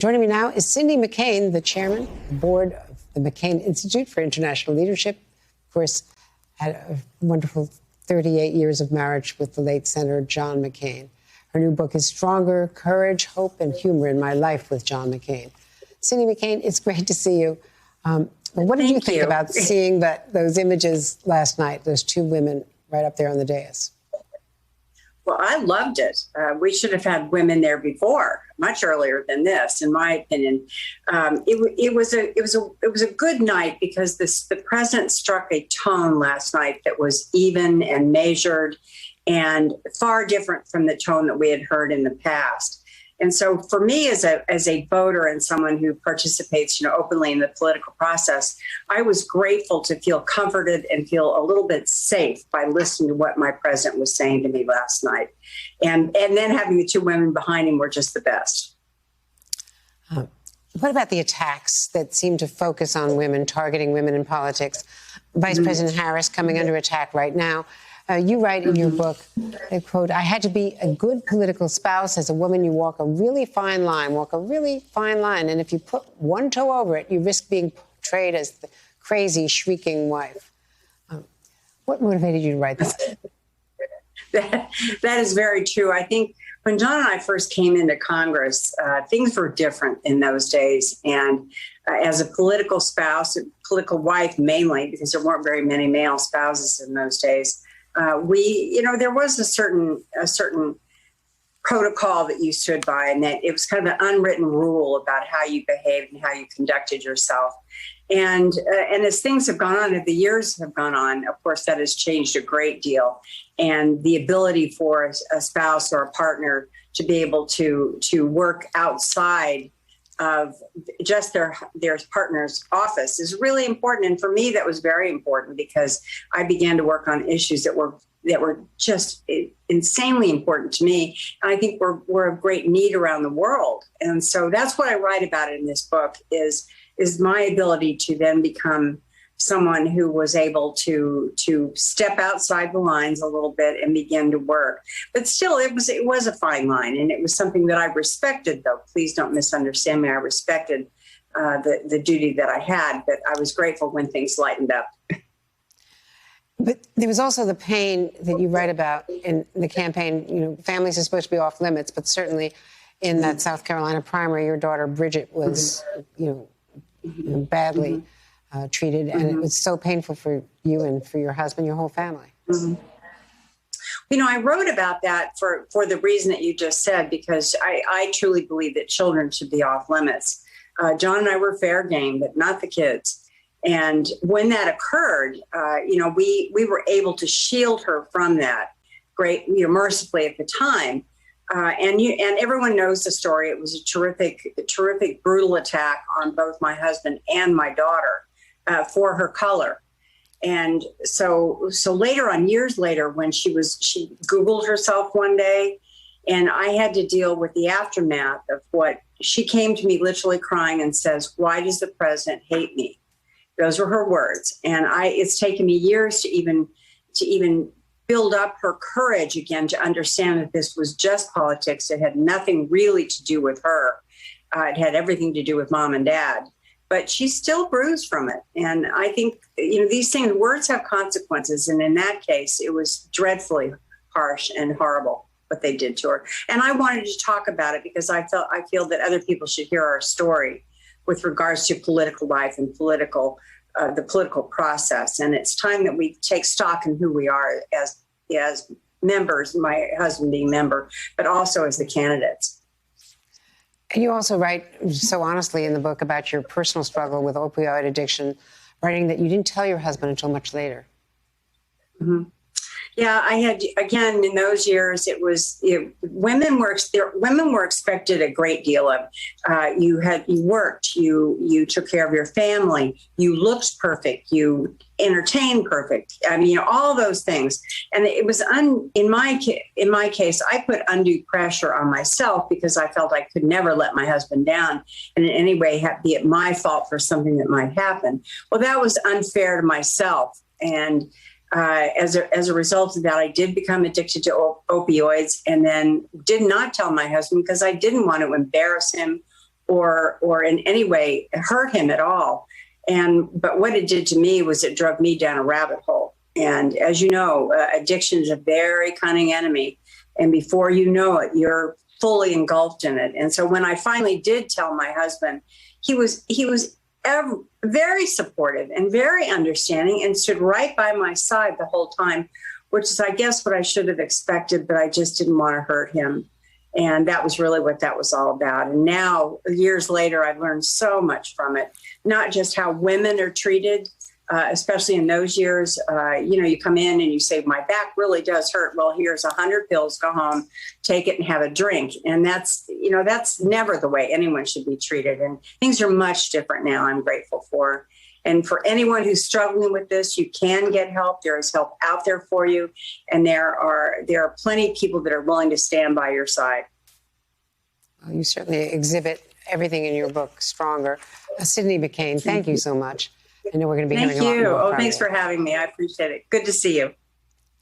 Joining me now is Cindy McCain, the chairman of the board of the McCain Institute for International Leadership. Of course, had a wonderful 38 years of marriage with the late Senator John McCain. Her new book is Stronger: Courage, Hope, and Humor in My Life with John McCain. Cindy McCain, it's great to see you. What did you think about seeing those images last night, those two women right up there on the dais? Well, I loved it. We should have had women there before, much earlier than this, in my opinion. It was a good night because the president struck a tone last night that was even and measured and far different from the tone that we had heard in the past. And so for me as a voter and someone who participates, openly in the political process, I was grateful to feel comforted and feel a little bit safe by listening to what my president was saying to me last night. And then having the two women behind him were just the best. What about the attacks that seem to focus on women, targeting women in politics? Vice President Harris coming under attack right now. You write in your book, quote, "I had to be a good political spouse. As a woman, you walk a really fine line. And if you put one toe over it, you risk being portrayed as the crazy, shrieking wife." What motivated you to write that? That is very true. I think when John and I first came into Congress, things were different in those days. And as a political spouse, a political wife mainly, because there weren't very many male spouses in those days, there was a certain protocol that you stood by, and that it was kind of an unwritten rule about how you behaved and how you conducted yourself. And as things have gone on, as the years have gone on, of course, that has changed a great deal. And the ability for a spouse or a partner to be able to work outside of just their partner's office is really important. And for me, that was very important because I began to work on issues that were just insanely important to me. And I think we're of great need around the world. And so that's what I write about in this book is my ability to then become someone who was able to step outside the lines a little bit and begin to work. But still, it was a fine line, and it was something that I respected, though. Please don't misunderstand me. I respected the duty that I had, but I was grateful when things lightened up. But there was also the pain that you write about in the campaign. Families are supposed to be off limits, but certainly in that South Carolina primary, your daughter Bridget was, badly treated, and it was so painful for you and for your husband, your whole family. I wrote about that for the reason that you just said, because I truly believe that children should be off limits. John and I were fair game, but not the kids. And when that occurred, we were able to shield her from that mercifully at the time. And everyone knows the story. It was a terrific, brutal attack on both my husband and my daughter for her color. And so later on, years later, when she Googled herself one day, and I had to deal with the aftermath of what she came to me literally crying and says, "Why does the president hate me?" Those were her words. And it's taken me years to even build up her courage again to understand that this was just politics. It had nothing really to do with her. It had everything to do with mom and dad. But she's still bruised from it. And I think, these things, words have consequences. And in that case, it was dreadfully harsh and horrible what they did to her. And I wanted to talk about it because I feel that other people should hear our story with regards to political life and the political process. And it's time that we take stock in who we are as members, my husband being a member, but also as the candidates. And you also write so honestly in the book about your personal struggle with opioid addiction, writing that you didn't tell your husband until much later. Mm-hmm. Yeah, I had, again, in those years, women were expected a great deal of. You worked, you took care of your family, you looked perfect, you entertained perfect. I mean, all those things. And it was in my case, I put undue pressure on myself because I felt I could never let my husband down and in any way be it my fault for something that might happen. Well, that was unfair to myself. And as a result of that, I did become addicted to opioids and then did not tell my husband because I didn't want to embarrass him or in any way hurt him at all. But what it did to me was it drug me down a rabbit hole. And as you know, addiction is a very cunning enemy. And before you know it, you're fully engulfed in it. And so when I finally did tell my husband, he was very supportive and very understanding and stood right by my side the whole time, which is, I guess, what I should have expected, but I just didn't want to hurt him. And that was really what that was all about. And now, years later, I've learned so much from it, not just how women are treated, especially in those years. You come in and you say, my back really does hurt. Well, here's 100 pills, go home, take it and have a drink. And that's never the way anyone should be treated. And things are much different now, I'm grateful for. And for anyone who's struggling with this, you can get help. There is help out there for you. And there are plenty of people that are willing to stand by your side. Well, you certainly exhibit everything in your book, Stronger. Sydney McCain, thank you so much. I know we're going to be hearing a lot more Thank you. from Thanks for having me. I appreciate it. Good to see you.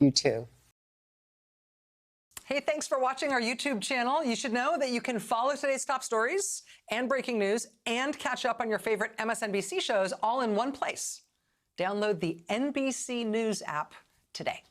You too. Hey, thanks for watching our YouTube channel. You should know that you can follow today's top stories and breaking news and catch up on your favorite MSNBC shows all in one place. Download the NBC News app today.